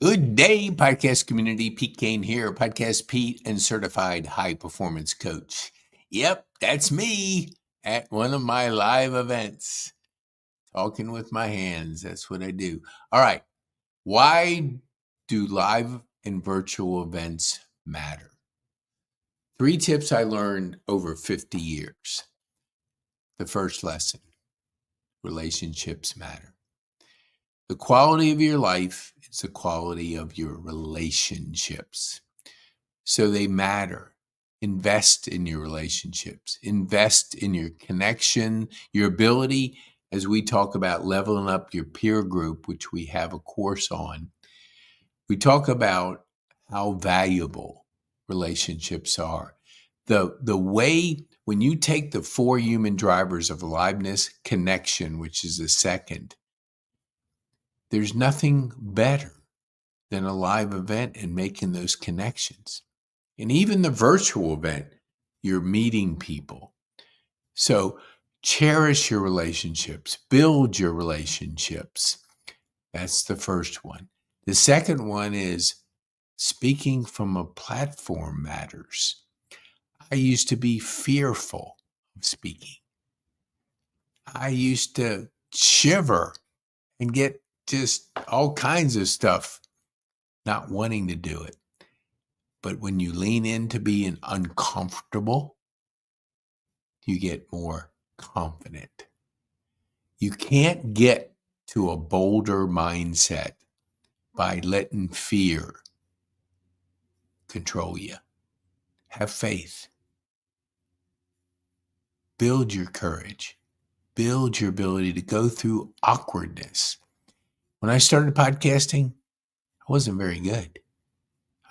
Good day, podcast community. Pete Kane here, Podcast Pete and certified high performance coach. Yep, that's me at one of my live events, talking with my hands. That's what I do. All right. Why do live and virtual events matter? 3 tips I learned over 50 years. The first lesson: relationships matter. The quality of your life is the quality of your relationships. So they matter. Invest in your relationships. Invest in your connection, your ability, as we talk about leveling up your peer group, which we have a course on. We talk about how valuable relationships are. The way, when you take the 4 human drivers of aliveness, connection, which is the second, there's nothing better than a live event and making those connections. And even the virtual event, you're meeting people. So cherish your relationships, build your relationships. That's the first one. The second one is speaking from a platform matters. I used to be fearful of speaking. I used to shiver and get just all kinds of stuff, not wanting to do it. But when you lean into being uncomfortable, you get more confident. You can't get to a bolder mindset by letting fear control you. Have faith. Build your courage. Build your ability to go through awkwardness. When I started podcasting, I wasn't very good.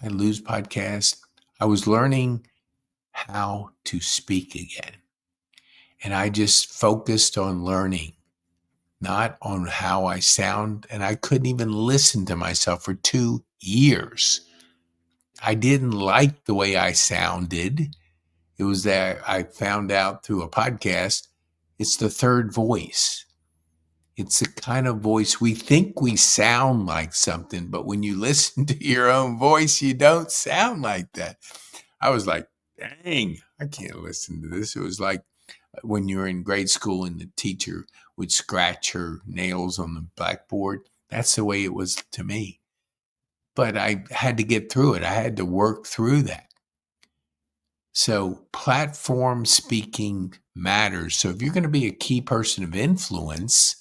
I lose podcasts. I was learning how to speak again. And I just focused on learning, not on how I sound. And I couldn't even listen to myself for 2 years. I didn't like the way I sounded. It was that I found out through a podcast, it's the third voice. It's the kind of voice we think we sound like something, but when you listen to your own voice, you don't sound like that. I was like, dang, I can't listen to this. It was like when you're in grade school and the teacher would scratch her nails on the blackboard. That's the way it was to me. But I had to get through it. I had to work through that. So platform speaking matters. So if you're going to be a key person of influence,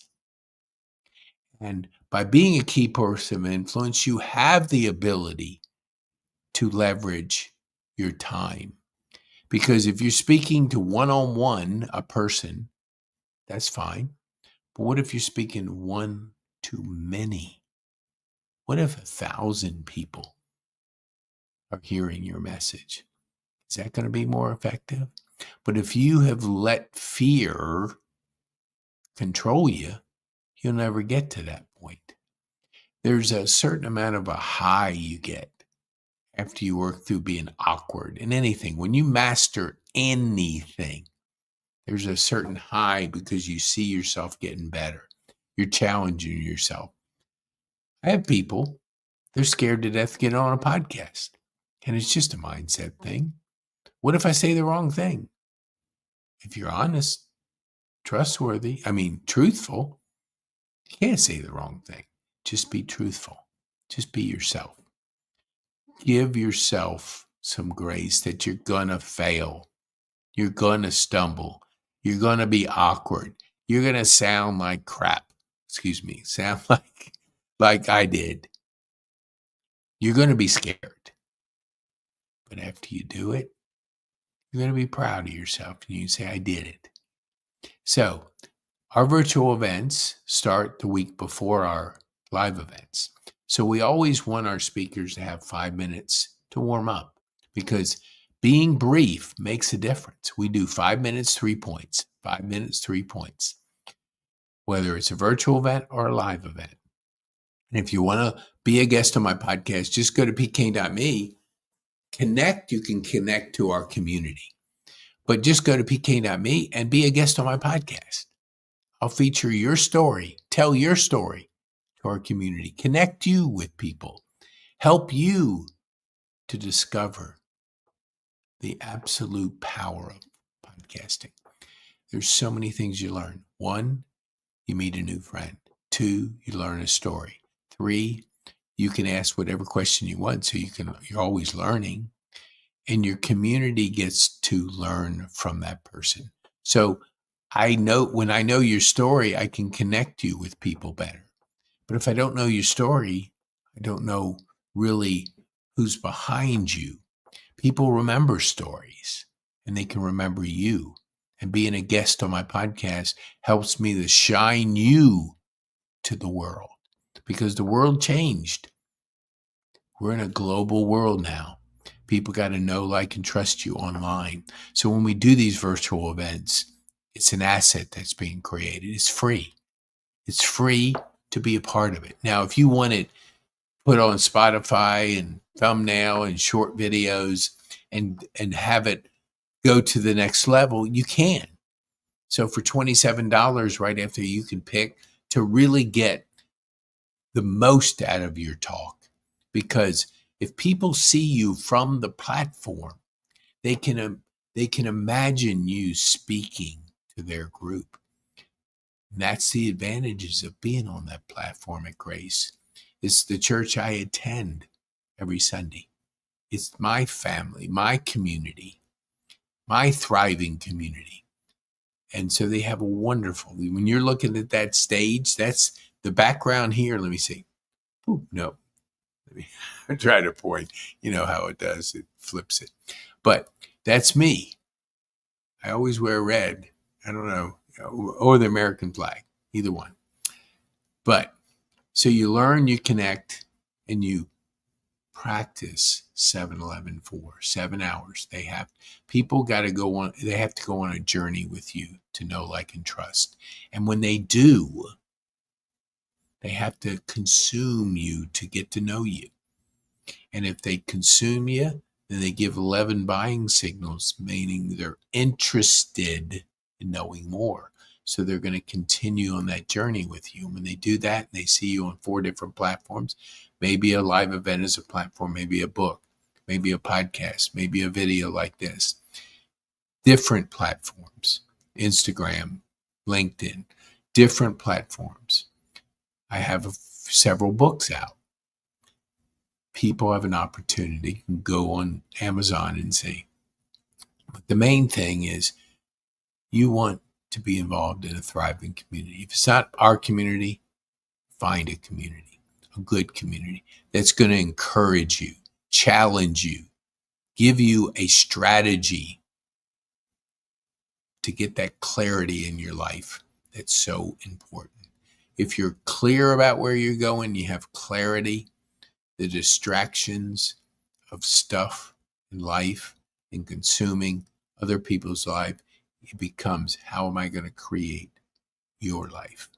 and by being a key person of influence, you have the ability to leverage your time. Because if you're speaking to one-on-one, a person, that's fine. But what if you're speaking one to many? What if 1,000 people are hearing your message? Is that going to be more effective? But if you have let fear control you, you'll never get to that point. There's a certain amount of a high you get after you work through being awkward in anything. When you master anything, there's a certain high because you see yourself getting better. You're challenging yourself. I have people, they're scared to death to get on a podcast. And it's just a mindset thing. What if I say the wrong thing? If you're honest, trustworthy, truthful, you can't say the wrong thing. Just be truthful. Just be yourself. Give yourself some grace that you're going to fail. You're going to stumble. You're going to be awkward. You're going to sound like crap. Sound like I did. You're going to be scared. But after you do it, you're going to be proud of yourself and you say, I did it. So our virtual events start the week before our live events. So we always want our speakers to have 5 minutes to warm up because being brief makes a difference. We do 5 minutes, 3 points, 5 minutes, 3 points, whether it's a virtual event or a live event. And if you want to be a guest on my podcast, just go to pkane.me, connect. You can connect to our community, but just go to pkane.me and be a guest on my podcast. I'll feature your story, tell your story to our community, connect you with people. help you to discover the absolute power of podcasting. There's so many things you learn. 1, you meet a new friend. 2, you learn a story. 3, you can ask whatever question you want, so you're always learning, and your community gets to learn from that person. So I know when I know your story, I can connect you with people better. But if I don't know your story, I don't know really who's behind you. People remember stories, and they can remember you. And being a guest on my podcast helps me to shine you to the world, because the world changed. We're in a global world now. People got to know, like, and trust you online. So when we do these virtual events, it's an asset that's being created. It's free. It's free to be a part of it. Now, if you want it put on Spotify and thumbnail and short videos and have it go to the next level, you can. So for $27 right after, you can pick to really get the most out of your talk. Because if people see you from the platform, they can imagine you speaking to their group. And that's the advantages of being on that platform at Grace. It's the church I attend every Sunday. It's my family, my community, my thriving community. And so they have a wonderful, when you're looking at that stage, that's the background here. Let me see. Ooh, no. Let me try to point. You know how it does. It flips it. But that's me. I always wear red. I don't know. Or the American flag. Either one. But so you learn, you connect, and you practice 7-11 for 7 hours. People got to go on, they have to go on a journey with you to know, like, and trust. And when they do, they have to consume you to get to know you. And if they consume you, then they give 11 buying signals, meaning they're interested in knowing more. So they're going to continue on that journey with you. And when they do that, and they see you on 4 different platforms, maybe a live event is a platform, maybe a book, maybe a podcast, maybe a video like this. Different platforms, Instagram, LinkedIn, different platforms. I have several books out. People have an opportunity to go on Amazon and see. But the main thing is you want to be involved in a thriving community. If it's not our community, find a community, a good community that's going to encourage you, challenge you, give you a strategy to get that clarity in your life that's so important. If you're clear about where you're going, you have clarity, the distractions of stuff in life and consuming other people's life, it becomes, how am I going to create your life?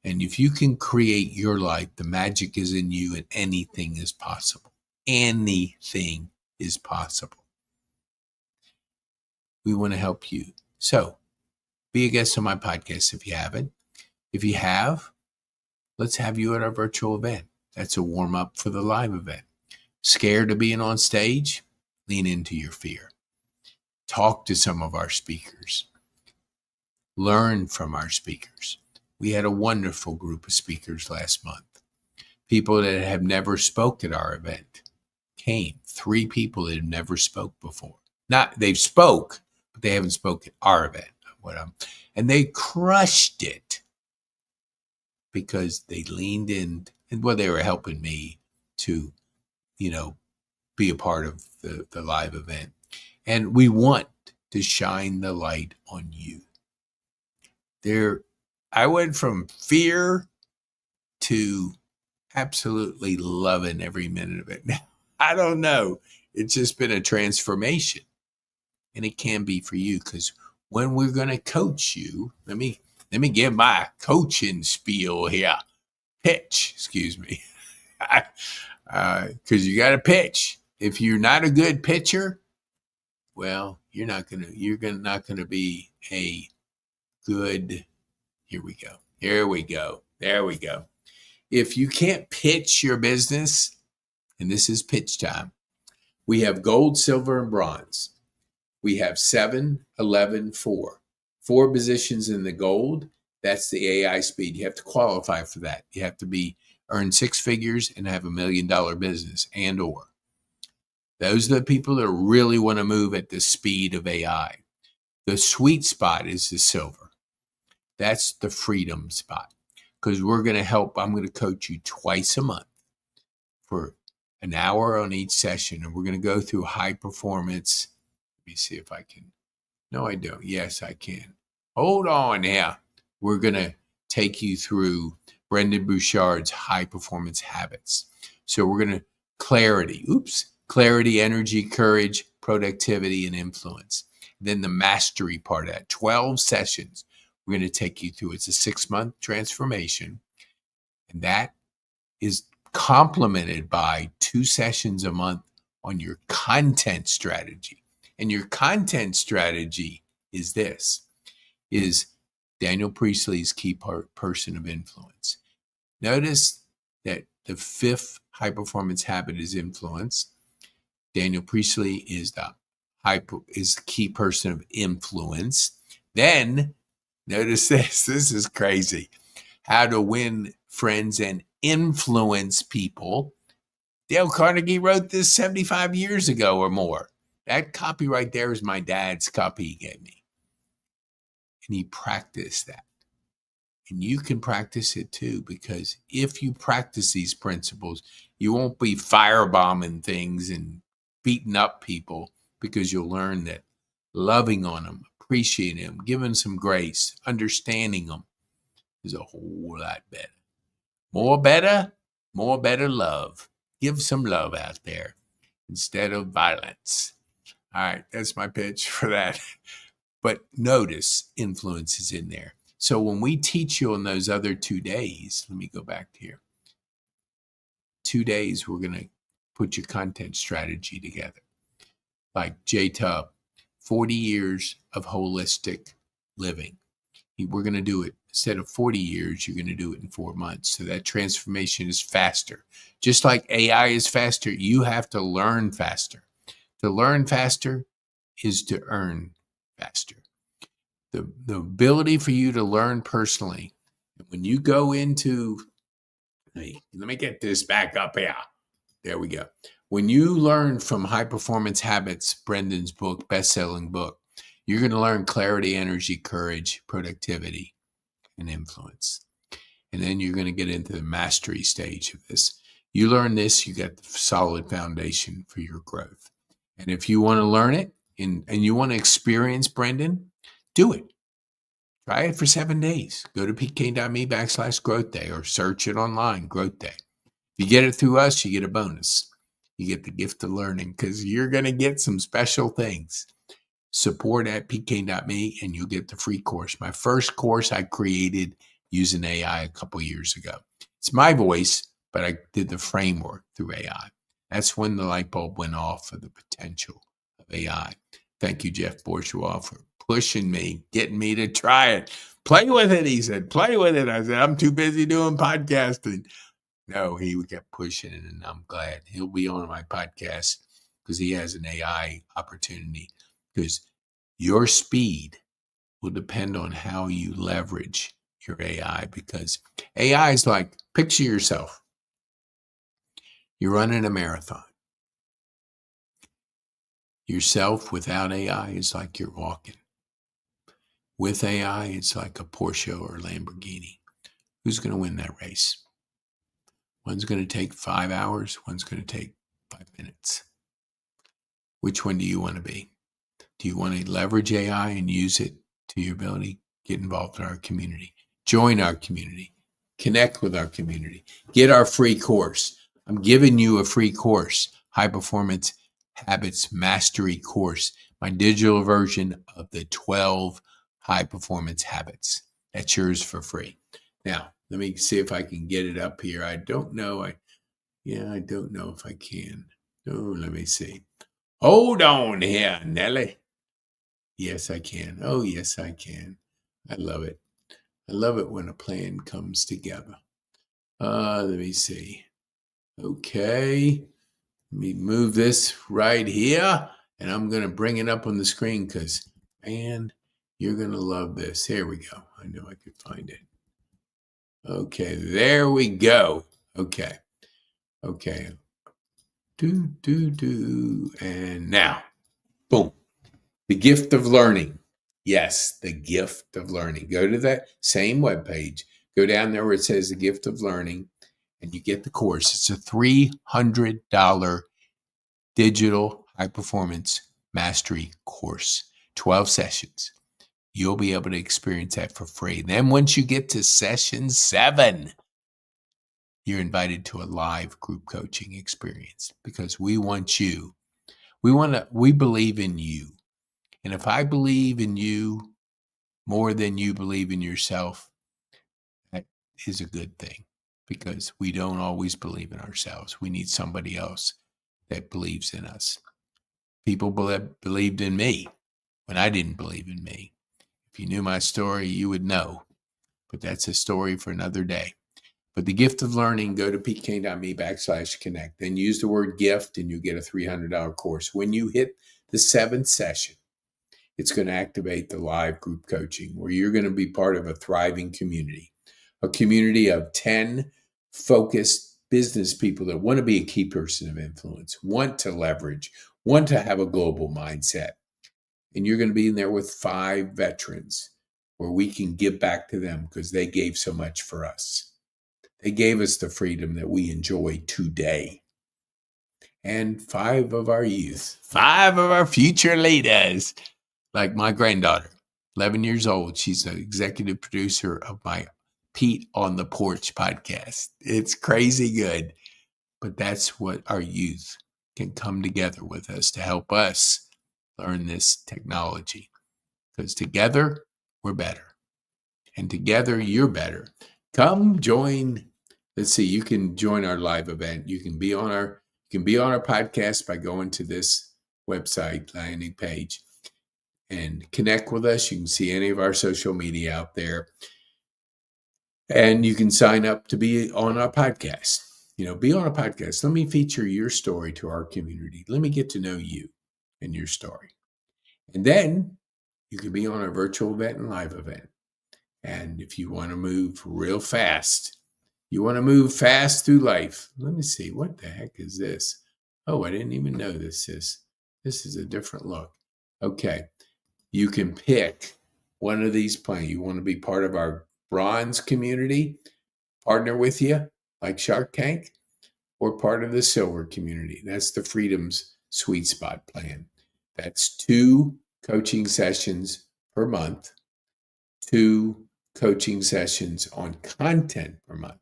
And if you can create your life, the magic is in you, and anything is possible. Anything is possible. We want to help you. So be a guest on my podcast if you haven't. If you have, let's have you at our virtual event. That's a warm up for the live event. Scared of being on stage? Lean into your fear. Talk to some of our speakers. Learn from our speakers. We had a wonderful group of speakers last month. People that have never spoke at our event came. 3 people that have never spoke before. They've spoke, but they haven't spoke at our event. And they crushed it because they leaned in, and they were helping me to, be a part of the live event. And we want to shine the light on you. I went from fear to absolutely loving every minute of it. I don't know. It's just been a transformation. And it can be for you, because when we're going to coach you, let me give my coaching spiel here. Pitch, excuse me. Because you got to pitch. If you're not a good pitcher, well, you're not going to be a good, here we go. There we go. If you can't pitch your business, and this is pitch time. We have gold, silver, and bronze. We have 7, 11, 4. 4 positions in the gold. That's the AI speed. You have to qualify for that. You have to earn 6 figures and have $1 million business or. Those are the people that really want to move at the speed of AI. The sweet spot is the silver. That's the freedom spot. Because I'm going to coach you twice a month for an hour on each session. And we're going to go through high performance. Let me see if I can. No, I don't. Yes, I can. Hold on now. We're going to take you through Brendan Bouchard's high performance habits. So we're going to clarity, energy, courage, productivity, and influence. Then the mastery part of that, 12 sessions we're going to take you through. It's a 6-month transformation. And that is complemented by 2 sessions a month on your content strategy. And your content strategy is Daniel Priestley's key person of influence. Notice that the 5th high performance habit is influence. Daniel Priestley is the key person of influence. Then notice this is crazy. How to win friends and influence people. Dale Carnegie wrote this 75 years ago or more. That copy right there is my dad's copy he gave me. And he practiced that. And you can practice it too, because if you practice these principles, you won't be firebombing things and beating up people, because you'll learn that loving on them, appreciating them, giving some grace, understanding them is a whole lot better. More better love. Give some love out there instead of violence. All right, that's my pitch for that. But notice influence is in there. So when we teach you on those other 2 days, let me go back here. 2 days, we're going to put your content strategy together. Like J-Tub, 40 years of holistic living. We're going to do it instead of 40 years, you're going to do it in 4 months. So that transformation is faster. Just like AI is faster, you have to learn faster. To learn faster is to earn faster. The ability for you to learn personally, when you go into, let me get this back up here. There we go. When you learn from High Performance Habits, Brendan's book, best-selling book, you're going to learn clarity, energy, courage, productivity, and influence. And then you're going to get into the mastery stage of this. You learn this, you got the solid foundation for your growth. And if you want to learn it and you want to experience Brendan, do it. Try it for 7 days. Go to pk.me/growth day or search it online, growth day. If you get it through us, you get a bonus. You get the gift of learning, because you're going to get some special things. Support at pk.me and you'll get the free course. My first course I created using AI a couple years ago. It's my voice, but I did the framework through AI. That's when the light bulb went off for the potential of AI. Thank you, Jeff Bourgeois, for pushing me, getting me to try it. Play with it, he said. Play with it. I said, I'm too busy doing podcasting. No, he kept pushing it, and I'm glad. He'll be on my podcast because he has an AI opportunity. Because your speed will depend on how you leverage your AI. Because AI is like, picture yourself. You're running a marathon. Yourself without AI is like you're walking. With AI, it's like a Porsche or a Lamborghini. Who's going to win that race? One's going to take 5 hours. One's going to take 5 minutes. Which one do you want to be? Do you want to leverage AI and use it to your ability? Get involved in our community. Join our community. Connect with our community. Get our free course. I'm giving you a free course, High Performance Habits Mastery course, my digital version of the 12 High Performance Habits. That's yours for free. Now, let me see if I can get it up here. I don't know. I don't know if I can. Oh, let me see. Hold on here, Nelly. Yes, I can. Oh, yes, I can. I love it. I love it when a plan comes together. Let me see. Okay. Let me move this right here, and I'm going to bring it up on the screen because, man, you're going to love this. Here we go. I know I could find it. Okay, there we go. Okay. And now, boom. The gift of learning. Yes, the gift of learning. Go to that same webpage. Go down there where it says the gift of learning, and you get the course. It's a $300 digital high performance mastery course, 12 sessions. You'll be able to experience that for free. Then once you get to session 7, you're invited to a live group coaching experience because we want you. We believe in you. And if I believe in you more than you believe in yourself, that is a good thing because we don't always believe in ourselves. We need somebody else that believes in us. People believed in me when I didn't believe in me. If you knew my story, you would know. But that's a story for another day. But the gift of learning, go to pkme/connect. Then use the word gift and you get a $300 course. When you hit the 7th session, it's going to activate the live group coaching where you're going to be part of a thriving community, a community of 10 focused business people that want to be a key person of influence, want to leverage, want to have a global mindset. And you're going to be in there with 5 veterans where we can give back to them because they gave so much for us. They gave us the freedom that we enjoy today. And 5 of our youth, 5 of our future leaders, like my granddaughter, 11 years old. She's the executive producer of my Pete on the Porch podcast. It's crazy good. But that's what our youth can come together with us to help us learn this technology. Because together, we're better. And together, you're better. Come join. Let's see, you can join our live event. You can be on our podcast by going to this website landing page and connect with us. You can see any of our social media out there. And you can sign up to be on our podcast. Be on a podcast. Let me feature your story to our community. Let me get to know you and your story. And then you can be on a virtual event and live event. And if you want to move real fast, you want to move fast through life. Let me see. What the heck is this? Oh, I didn't even know this is. This is a different look. Okay. You can pick one of these plans. You want to be part of our bronze community, partner with you like Shark Tank, or part of the silver community. That's the Freedom's Sweet Spot plan. That's 2 coaching sessions per month, 2 coaching sessions on content per month.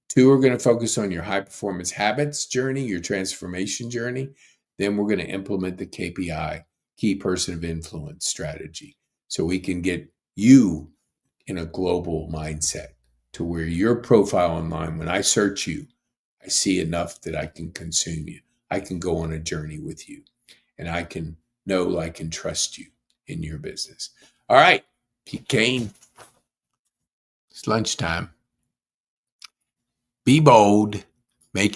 2 are going to focus on your high performance habits journey, your transformation journey. Then we're going to implement the KPI, key person of influence strategy, so we can get you in a global mindset to where your profile online, when I search you, I see enough that I can consume you. I can go on a journey with you, and I can know, like, and trust you in your business. All right, Pete Kane, it's lunchtime. Be bold, make it.